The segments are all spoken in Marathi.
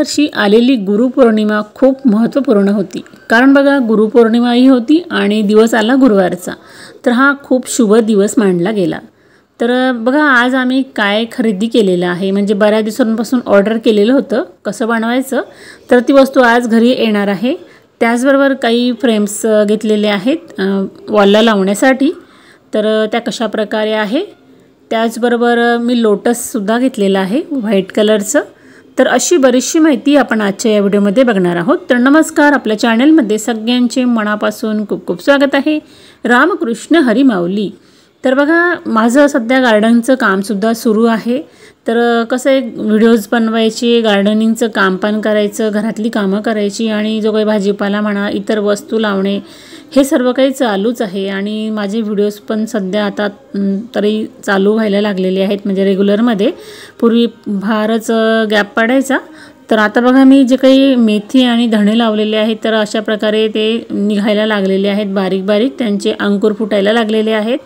यावर्षी आलेली गुरुपौर्णिमा खूप महत्त्वपूर्ण होती। कारण बघा गुरुपौर्णिमाही होती आणि दिवस आला गुरुवारचा, तर हा खूप शुभ दिवस मानला गेला। तर बघा आज आम्ही काय खरेदी केलेलं आहे, म्हणजे बऱ्याच दिवसांपासून ऑर्डर केलेलं होतं कसं बनवायचं, तर ती वस्तू आज घरी येणार आहे। त्याचबरोबर काही फ्रेम्स घेतलेले आहेत वॉलला लावण्यासाठी, तर त्या कशा प्रकारे आहे। त्याचबरोबर मी लोटससुद्धा घेतलेला आहे व्हाईट कलरचं। तर अशी बरीचशी माहिती आपण आजच्या या व्हिडिओमध्ये बघणार आहोत। तर नमस्कार, आपल्या चॅनलमध्ये सगळ्यांचे मनापासून खूप खूप स्वागत आहे। रामकृष्ण हरी माऊली। तर बघा माझं सध्या गार्डनचं कामसुद्धा सुरू आहे। तर कसं आहे, व्हिडिओज बनवायचे, गार्डनिंगचं काम पण करायचं, घरातली कामं करायची आणि जो काही भाजीपाला म्हणा इतर वस्तू लावणे हे सर्व काही चालूच आहे। आणि माझे व्हिडिओज पण सध्या आता तरी चालू व्हायला लागलेले आहेत, म्हणजे रेग्युलरमध्ये। पूर्वी फारच गॅप पडायचा, तर आता बघा मी जे काही मेथी आणि धणे लावलेले आहेत तर अशा प्रकारे ते निघायला लागलेले आहेत, बारीक बारीक त्यांचे अंकुर फुटायला लागलेले आहेत।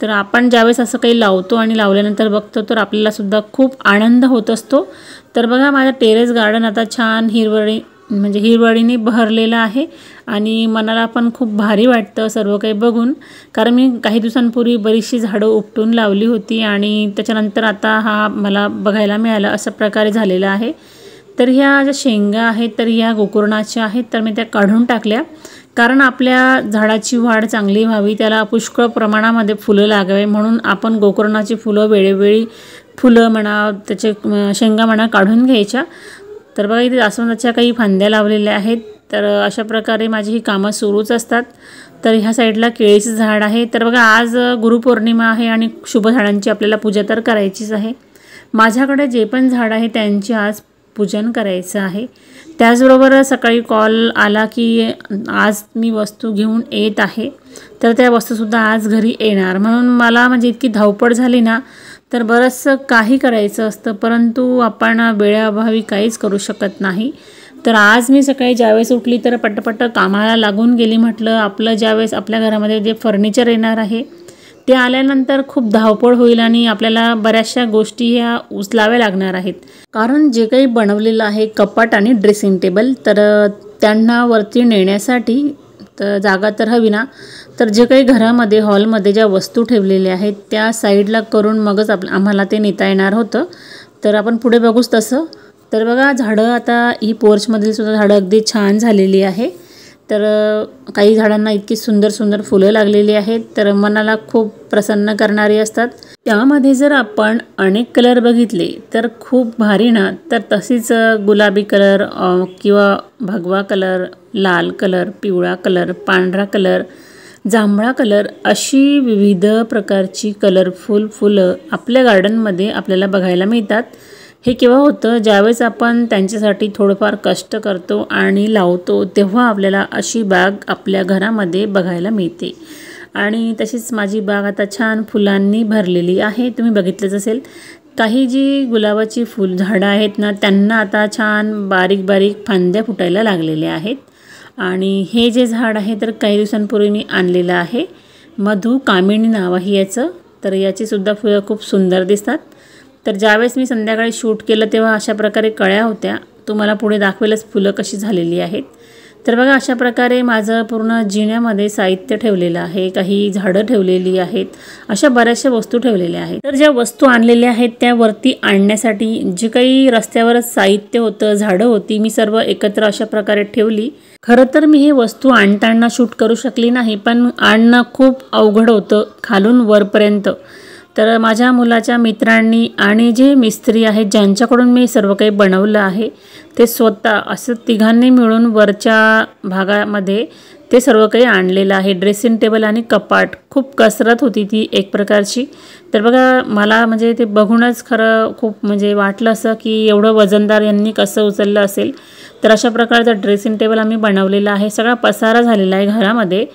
तर आपण ज्यावेळेस असं काही लावतो आणि लावल्यानंतर बघतो तर आपल्याला सुद्धा खूप आनंद होत असतो। तर बघा माझं टेरेस गार्डन आता छान हिरवळीने बहरलेलं आहे आणि मनाला पण खूप भारी वाटतं सर्व काही बघून। कारण मी काही दिवसांपूर्वी बरीचशी झाडं उपटून लावली होती आणि त्याच्यानंतर आता हा मला बघायला मिळालं अशा प्रकारे झालेलं आहे। तर ह्या ज्या शेंगा आहेत तर ह्या गोकर्णाच्या आहेत, तर मी त्या काढून टाकल्या। कारण आपल्या झाडाची वाढ चांगली व्हावी, त्याला पुष्कळ प्रमाणामध्ये फुलं लागावे म्हणून आपण गोकर्णाची फुलं वेळोवेळी फुलं म्हणा त्याचे शेंगा म्हणा काढून घ्यायच्या। तर बघा इथे जास्वंदाच्या काही फांद्या लावलेल्या आहेत। तर अशा प्रकारे माझी ही कामं सुरूच असतात। तर ह्या साईडला केळीचं झाड आहे। तर बघा आज गुरुपौर्णिमा आहे आणि शुभ झाडांची आपल्याला पूजा तर करायचीच आहे। माझ्याकडे जे पण झाड आहे त्यांची आज पूजन करायचं आहे। त्याचबरोबर सकाळी कॉल आला की आज मी वस्तू घेऊन येत आहे, तर त्या वस्तूसुद्धा आज घरी येणार। म्हणून मला म्हणजे इतकी धावपळ झाली ना, तर बरंचसं काही करायचं असतं, परंतु आपण वेळेअभावी काहीच करू शकत नाही। तर आज मी सकाळी ज्यावेळेस उठली तर पटपट कामाला लागून गेली। म्हटलं आपलं ज्यावेळेस आपल्या घरामध्ये जे फर्निचर येणार आहे ते आल्यानंतर खूप धावपळ होईल आणि आपल्याला बऱ्याचशा गोष्टी ह्या उचलाव्या लागणार आहेत। कारण जे काही बनवलेलं आहे कपाट आणि ड्रेसिंग टेबल, तर त्यांना वरती नेण्यासाठी तर जागा तर हवी ना। तर जे काही घरामध्ये हॉलमध्ये ज्या वस्तू ठेवलेल्या आहेत त्या साईडला करून मगच आम्हाला ते नेता येणार होतं। तर आपण पुढे बघूच तसं। तर बघा झाडं आता ही पोर्चमधील सुद्धा झाडं अगदी छान झालेली आहे। तर काही झाडांना इतकी सुंदर सुंदर फुलं लागलेली आहेत, तर मनाला खूप प्रसन्न करणारी असतात। त्यामध्ये जर आपण अनेक कलर बघितले तर खूप भारी ना। तर तशीच गुलाबी कलर किंवा भगवा कलर, लाल कलर, पिवळा कलर, पांढरा कलर, जांभळा कलर अशी विविध प्रकारची कलरफुल फुलं आपल्या गार्डनमध्ये आपल्याला बघायला मिळतात। हे केव्हा होतं, ज्यावेळेस आपण त्यांच्यासाठी थोडंफार कष्ट करतो आणि लावतो, तेव्हा आपल्याला अशी बाग आपल्या घरामध्ये बघायला मिळते। आणि तशीच माझी बाग आता छान फुलांनी भरलेली आहे। तुम्ही बघितलंच असेल, काही जी गुलाबाची फुल झाडं आहेत ना त्यांना आता छान बारीक बारीक फांद्या फुटायला लागलेल्या आहेत। आणि हे जे झाड आहे तर काही दिवसांपूर्वी मी आणलेलं आहे, मधु कामिनी नाव आहे याचं। तर याचीसुद्धा फुलं खूप सुंदर दिसतात। तर ज्यावेळेस मी संध्याकाळी शूट केलं तेव्हा अशा प्रकारे कळ्या होत्या, तुम्हाला पुढे दाखवेलच फुलं कशी झालेली आहेत। तर बघा अशा प्रकारे माझं पूर्ण जिन्यामध्ये साहित्य ठेवलेलं आहे, काही झाडं ठेवलेली आहेत, अशा बऱ्याचशा वस्तू ठेवलेल्या आहेत। तर ज्या वस्तू आणलेल्या आहेत त्या वरती आणण्यासाठी जे काही रस्त्यावरच साहित्य होतं, झाडं होती, मी सर्व एकत्र अशा प्रकारे ठेवली। खरं तर मी हे वस्तू आणताना शूट करू शकली नाही, पण आणणं खूप अवघड होतं खालून वरपर्यंत। तर माझ्या मुलाच्या मित्रांनी आणि जे मिस्त्री आहेत ज्यांच्याकडून मी सर्व काही बनवलं आहे ते स्वतः असं तिघांनी मिळून वरच्या भागामध्ये ते सर्व काही आणलेलं आहे। ड्रेसिंग टेबल आणि कपाट, खूप कसरत होती ती एक प्रकारची। तर बघा मला म्हणजे ते बघूनच खरं खूप म्हणजे वाटलं असं की एवढं वजनदार यांनी कसं उचललं असेल। तर अशा प्रकारचा ड्रेसिंग टेबल आम्ही बनवलेला आहे, सगळा पसारा झालेला आहे घरामध्ये।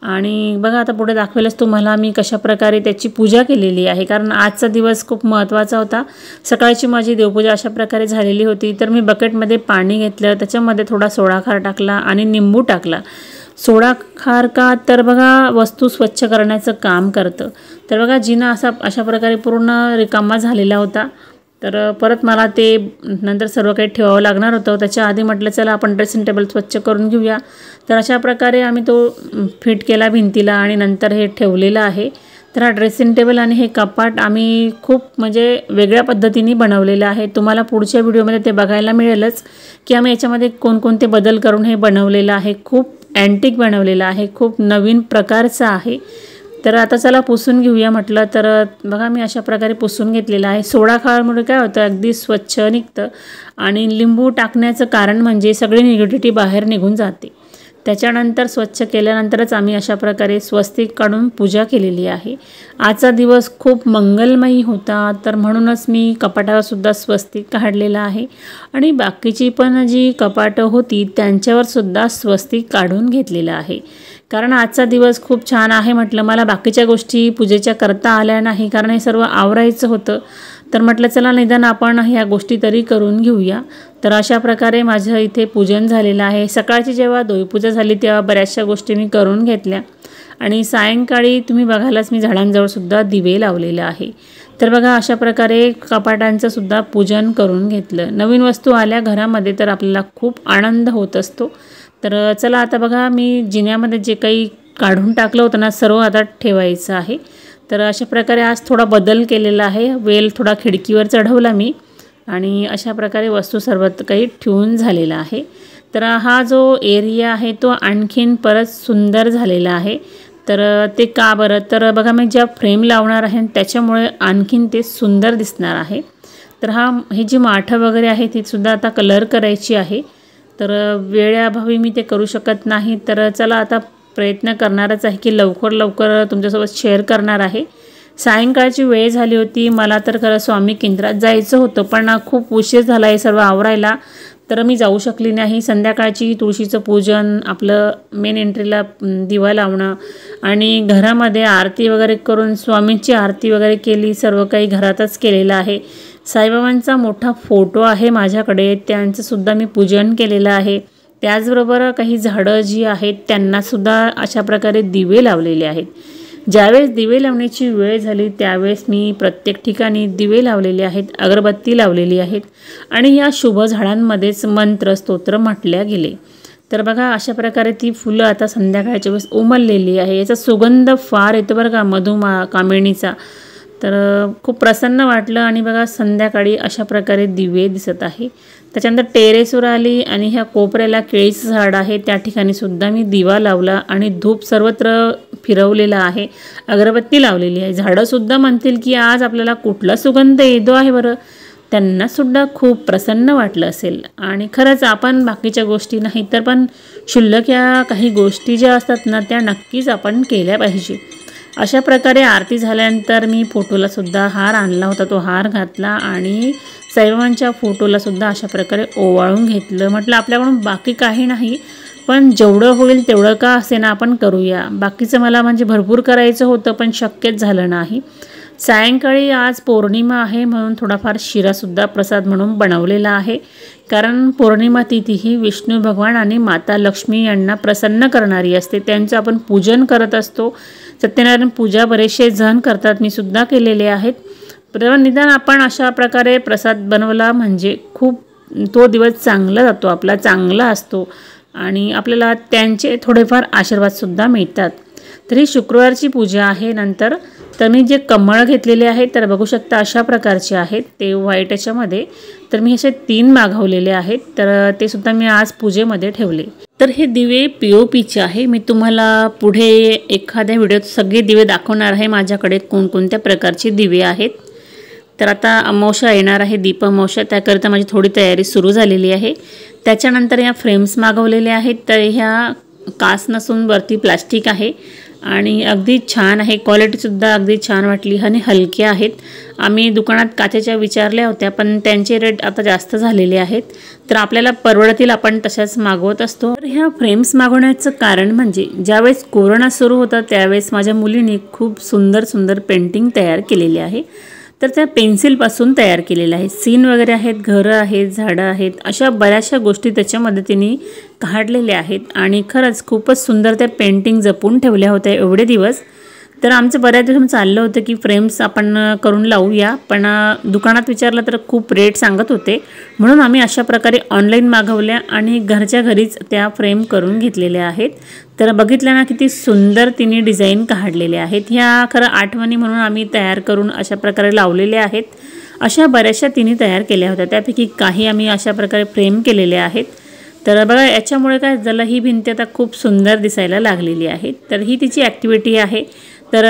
आणि बघा आता पुढे दाखवेलच तुम्हाला मी कशा प्रकारे त्याची पूजा केलेली आहे, कारण आजचा दिवस खूप महत्त्वाचा होता। सकाळची माझी देवपूजा अशा प्रकारे झालेली होती। तर मी बकेटमध्ये पाणी घेतलं, त्याच्यामध्ये थोडा सोडा खार टाकला आणि निंबू टाकला। सोडा खार का, तर बघा वस्तू स्वच्छ करण्याचं काम करतं। तर बघा जिना अशा प्रकारे पूर्ण रिकामा झालेला होता। तर परत मला ते नंतर सर्व काही ठेवावं लागणार होतं. त्याच्या आधी म्हटलं चला आपण ड्रेसिंग टेबल स्वच्छ करून घेऊया. तर अशा प्रकारे आम्ही तो फिट केला भिंतीला आणि नंतर हे ठेवलेलं आहे. तर हा ड्रेसिंग टेबल आणि हे कपाट आम्ही खूप म्हणजे वेगळ्या पद्धतीने बनवलेलं आहे. तुम्हाला पुढच्या व्हिडिओमध्ये ते बघायला मिळेलच की आम्ही याच्यामध्ये कोणकोणते बदल करून हे बनवलेलं आहे. खूप अँटिक बनवलेलं आहे, खूप नवीन प्रकारचं आहे. तर आता चला पुसून घेऊया म्हटलं. तर बघा मी अशा प्रकारे पुसून घेतलेलं आहे. सोडा खारमुळे काय होतं अगदी स्वच्छ निघतं आणि लिंबू टाकण्याचं कारण म्हणजे सगळी निगेटिव्हिटी बाहेर निघून जाते. त्याच्यानंतर स्वच्छ केल्यानंतरच आम्ही अशा प्रकारे स्वस्तिक काढून पूजा केलेली आहे. आजचा दिवस खूप मंगलमयी होता, तर म्हणूनच मी कपाटावरसुद्धा स्वस्तिक काढलेलं आहे आणि बाकीची पण जी कपाटं होती त्यांच्यावरसुद्धा स्वस्तिक काढून घेतलेलं आहे. कारण आजचा दिवस खूप छान आहे म्हटलं. मला बाकीच्या गोष्टी पूजेच्या करता आल्या नाही कारण हे सर्व आवरायचं होतं. तर म्हटलं चला निदान आपण ह्या गोष्टी तरी करून घेऊया. तर अशा प्रकारे माझं इथे पूजन झालेलं आहे. सकाळची जेव्हा देवपूजा झाली तेव्हा बऱ्याचशा गोष्टी मी करून घेतल्या आणि सायंकाळी तुम्ही बघायलाच मी झाडांजवळसुद्धा दिवे लावलेले आहे. तर बघा अशा प्रकारे कपाटांचं सुद्धा पूजन करून घेतलं. नवीन वस्तू आल्या घरामध्ये तर आपल्याला खूप आनंद होत असतो. तर चला आता बघा मी जिन्यामध्ये जे काही काढून टाकलं होतं ना सर्व आता ठेवायचं आहे. तर अशा प्रकारे आज थोडा बदल केलेला आहे. वेल थोडा खिडकीवर चढवला मी आणि अशा प्रकारे वस्तू सर्व काही ठेवून झालेला आहे. तर हा जो एरिया आहे तो आणखीन परत सुंदर झालेला आहे. तर ते का बरं, तर बघा मी ज्या फ्रेम लावणार आहे त्याच्यामुळे आणखीन ते सुंदर दिसणार आहे. तर ही जी माठं वगैरे आहे ती सुद्धा आता कलर करायची आहे. तर वेळेअभावी मी ते करू शकत नाही. तर चला आता प्रयत्न करणारच आहे की लवकर तुमच्यासोबत शेअर करणार आहे. सायंकाळची वेळ झाली होती. मला तर खरं स्वामी केंद्रात जायचं होतं पण खूप उशीर झाला हे सर्व आवरायला, तर मी जाऊ शकली नाही. संध्याकाळची तुळशीचं पूजन, आपलं मेन एंट्रीला दिवा लावणं आणि घरामध्ये आरती वगैरे करून स्वामींची आरती वगैरे केली. सर्व काही घरातच केलेलं आहे. साईबाबांचा मोठा फोटो आहे माझ्याकडे, त्यांचंसुद्धा मी पूजन केलेलं आहे. त्याचबरोबर काही झाडं जी आहेत त्यांनासुद्धा अशा प्रकारे दिवे लावलेले आहेत. ज्यावेळेस दिवे लावण्याची वेळ झाली त्यावेळेस मी प्रत्येक ठिकाणी दिवे लावलेले आहेत, अगरबत्ती लावलेली आहेत आणि या शुभ झाडांमध्येच मंत्र स्तोत्र म्हटल्या गेले. तर बघा अशा प्रकारे ती फुलं आता संध्याकाळच्या वेळेस उमललेली आहे. याचा सुगंध फार येतो बरं का कामिणीचा. तर खूप प्रसन्न वाटलं आणि बघा संध्याकाळी अशा प्रकारे दिवे दिसत आहे. त्याच्यानंतर टेरेसवर आली आणि ह्या कोपऱ्याला केळीचं झाड आहे त्या ठिकाणी सुद्धा मी दिवा लावला आणि धूप सर्वत्र फिरवलेला आहे, अगरबत्ती लावलेली आहे. झाडंसुद्धा म्हणतील की आज आपल्याला कुठला सुगंध येतो आहे बरं. त्यांनासुद्धा खूप प्रसन्न वाटलं असेल. आणि खरंच आपण बाकीच्या गोष्टी नाही तर पण क्षुल्लक या काही गोष्टी ज्या असतात ना त्या नक्कीच आपण केल्या पाहिजे. अशा प्रकारे आरती झाल्यानंतर मी फोटोलासुद्धा हार आणला होता, तो हार घातला आणि साईबाबांच्या फोटोलासुद्धा अशा प्रकारे ओवाळून घेतलं. म्हटलं आपल्याकडून बाकी काही नाही पण जेवढं होईल तेवढं का असे ना आपण करूया. बाकीचं मला म्हणजे भरपूर करायचं होतं पण शक्यच झालं नाही. सायंकाळी आज पौर्णिमा आहे म्हणून थोडाफार शिरासुद्धा प्रसाद म्हणून बनवलेला आहे. कारण पौर्णिमा तिथी ही विष्णू भगवान आणि माता लक्ष्मी यांना प्रसन्न करणारी असते. त्यांचं आपण पूजन करत असतो. सत्यनारायण पूजा बरेचसे जण करतात, मी सुद्धा केलेले आहेत. तर निदान आपण अशा प्रकारे प्रसाद बनवला म्हणजे खूप तो दिवस चांगला जातो, आपला चांगला असतो आणि आपल्याला त्यांचे थोडेफार आशीर्वादसुद्धा मिळतात. तर ही शुक्रवारची पूजा आहे. नंतर तर मी जे कमळ घेतलेले आहेत तर बघू शकता अशा प्रकारचे आहेत, ते व्हाईट याच्यामध्ये. तर मी असे 3 मागवलेले आहेत, तर ते सुद्धा मी आज पूजेमध्ये ठेवले. तर हे दिवे POPचे आहे. मी तुम्हाला पुढे एखाद्या व्हिडिओत सगळे दिवे दाखवणार आहे माझ्याकडे कोणकोणत्या प्रकारचे दिवे आहेत. तर आता अमावस्या येणार आहे, दीप अमावस्या, त्याकरिता माझी थोडी तयारी सुरू झालेली आहे. त्याच्यानंतर या फ्रेम्स मागवलेले आहेत. तर ह्या काच नसून वरती प्लास्टिक आहे आणि अगदी छान आहे, क्वालिटीसुद्धा अगदी छान वाटली आणि हलके आहेत. आम्ही दुकानात काचेच्या विचारल्या होत्या पण त्यांचे रेट आता जास्त झालेले आहेत, तर आपल्याला परवडतील आपण तशाच मागवत असतो. तर ह्या फ्रेम्स मागवण्याचं कारण म्हणजे ज्यावेळेस कोरोना सुरू होता त्यावेळेस माझ्या मुलीने खूप सुंदर पेंटिंग तयार केलेली आहे. तर त्या पेन्सिलपासून तयार केलेलं आहे. सीन वगैरे आहेत, घरं आहेत, झाडं आहेत, अशा बऱ्याचशा गोष्टी त्याच्यामध्ये तिने काढलेल्या आहेत आणि खरंच खूपच सुंदर त्या पेंटिंग जपून ठेवल्या होत्या एवढे दिवस. तर आमचं बऱ्याच दिवस चाललं होतं की फ्रेम्स आपण करून लावूया, पण दुकानात विचारलं तर खूप रेट सांगत होते, म्हणून आम्ही अशा प्रकारे ऑनलाईन मागवल्या आणि घरच्या घरीच त्या फ्रेम करून घेतलेल्या आहेत। तर बघितलं ना किती सुंदर तिने डिझाईन काढलेले आहेत। ह्या खरं आठवणी म्हणून आम्ही तयार करून अशा प्रकारे लावलेले आहेत। अशा बऱ्याचशा तिने तयार केल्या होत्या, त्यापैकी काही आम्ही अशा प्रकारे फ्रेम केलेले आहेत। तर बघा याच्यामुळे काय झालं, ही भिंत आता खूप सुंदर दिसायला लागलेली आहे। तर ही तिची ॲक्टिव्हिटी आहे। तर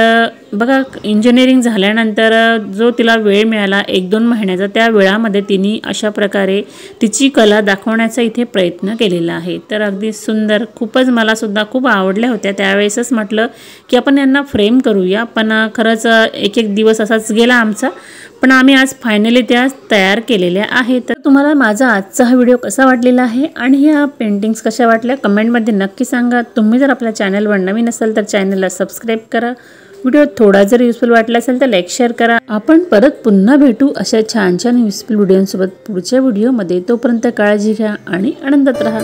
बघा इंजिनिअरिंग झाल्यानंतर जो तिला वेळ मिळाला 1-2 महिन्याचा, त्या वेळामध्ये तिने अशा प्रकारे तिची कला दाखवण्याचा इथे प्रयत्न केलेला आहे। तर अगदी सुंदर, खूपच मला सुद्धा खूप आवडल्या होत्या। त्यावेळेसच म्हटलं की आपण यांना फ्रेम करूया, पण खरंच एक दिवस असाच गेला आमचा, पण आम्ही आज फायनली त्या तयार केलेल्या आहेत। तर तुम्हाला माझा आजचा हा व्हिडिओ कसा वाटलेला आहे आणि ह्या पेंटिंग्स कशा वाटल्या कमेंटमध्ये नक्की सांगा। तुम्ही जर आपल्या चॅनलवर नवीन असाल तर चॅनलला सबस्क्राईब करा। व्हिडिओ थोडा जर युजफुल वाटला असेल तर लाईक शेअर करा। आपण परत पुन्हा भेटू अशा छान छान युजफुल व्हिडिओंसोबत पुढच्या व्हिडिओमध्ये। तोपर्यंत काळजी घ्या आणि आनंदात राहा।